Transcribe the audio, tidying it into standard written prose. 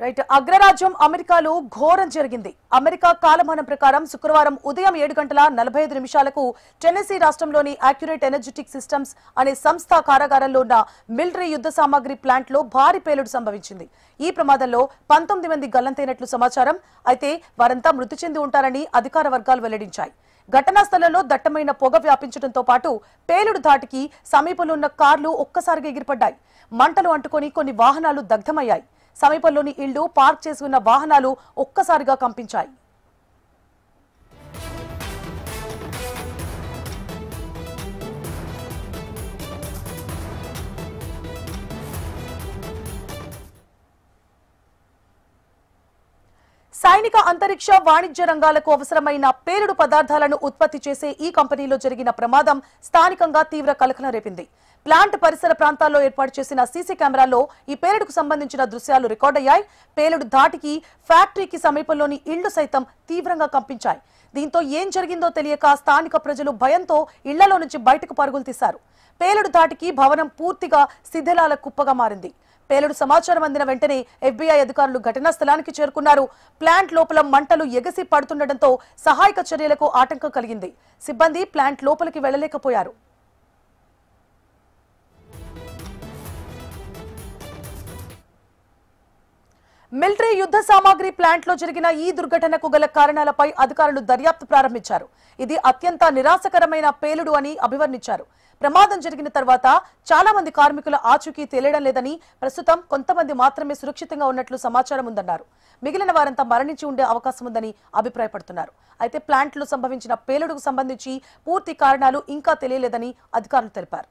Right అగ్రరాజ్యం అమెరికాలో ఘోరం జరిగింది. అమెరికా కాలమానం ప్రకారం శుక్రవారం ఉదయం 7:45 టెన్నెసీ రాష్ట్రంలోని అక్యురేట్ ఎనర్జెటిక్ సిస్టమ్స్ అనే సంస్థ కారాగారంలో ఉన్న మిలిటరీ యుద్ధ సామాగ్రి ప్లాంట్ లో భారీ పేలుడు సంభవించింది. ఈ ప్రమాదంలో 19 మంది గల్లంతైనట్లు సమాచారం. అయితే వారంతా మృతి చెంది ఉంటారని అధికార వర్గాలు వెల్లడించాయి. ఘటనా స్థలంలో దట్టమైన పొగ వ్యాపించడంతో పాటు పేలుడు ధాటికి సమీపంలో ఉన్న కార్లు ఒక్కసారిగా ఎగిరిపడ్డాయి. మంటలు అంటుకొని కొన్ని వాహనాలు దగ్ధమయ్యాయి. సమీపంలోని ఇళ్లు, పార్క్ చేసి ఉన్న వాహనాలు ఒక్కసారిగా కంపించాయి. సైనిక, అంతరిక్ష, వాణిజ్య రంగాలకు అవసరమైన పేలుడు పదార్థాలను ఉత్పత్తి చేసే ఈ కంపెనీలో జరిగిన ప్రమాదం స్థానికంగా తీవ్ర కలకలం రేపింది. ప్లాంట్ పరిసర ప్రాంతాల్లో ఏర్పాటు చేసిన సీసీ కెమెరాల్లో ఈ పేలుడుకు సంబంధించిన దృశ్యాలు రికార్డయ్యాయి. పేలుడు ధాటికి ఫ్యాక్టరీకి సమీపంలోని ఇళ్లు సైతం తీవ్రంగా కంపించాయి. దీంతో ఏం జరిగిందో తెలియక స్థానిక ప్రజలు భయంతో ఇళ్లలో నుంచి బయటకు పరుగులు తీశారు. పేలుడు ధాటికి భవనం పూర్తిగా శిథిలాల కుప్పగా మారింది. పేలుడు సమాచారం అందిన వెంటనే FBI అధికారులు ఘటనా స్థలానికి చేరుకున్నారు. ప్లాంట్ లోపల మంటలు ఎగసి పడుతుండటంతో సహాయక చర్యలకు ఆటంకం కలిగింది. సిబ్బంది ప్లాంట్ లోపలికి వెళ్లలేకపోయారు. మిలిటరీ యుద్ధ సామాగ్రి ప్లాంట్ లో జరిగిన ఈ దుర్ఘటనకు గల కారణాలపై అధికారులు దర్యాప్తు ప్రారంభించారు. ఇది అత్యంత నిరాశకరమైన పేలుడు అని అభివర్ణించారు. ప్రమాదం జరిగిన తర్వాత చాలా మంది కార్మికుల ఆచూకీ తేలడం లేదని, ప్రస్తుతం కొంతమంది మాత్రమే సురక్షితంగా ఉన్నట్లు సమాచారం ఉందన్నారు. మిగిలిన వారంతా మరణించి ఉండే అవకాశం ఉందని అభిప్రాయపడుతున్నారు. అయితే ప్లాంట్ లో సంభవించిన పేలుడుకు సంబంధించి పూర్తి కారణాలు ఇంకా తెలియలేదని అధికారులు తెలిపారు.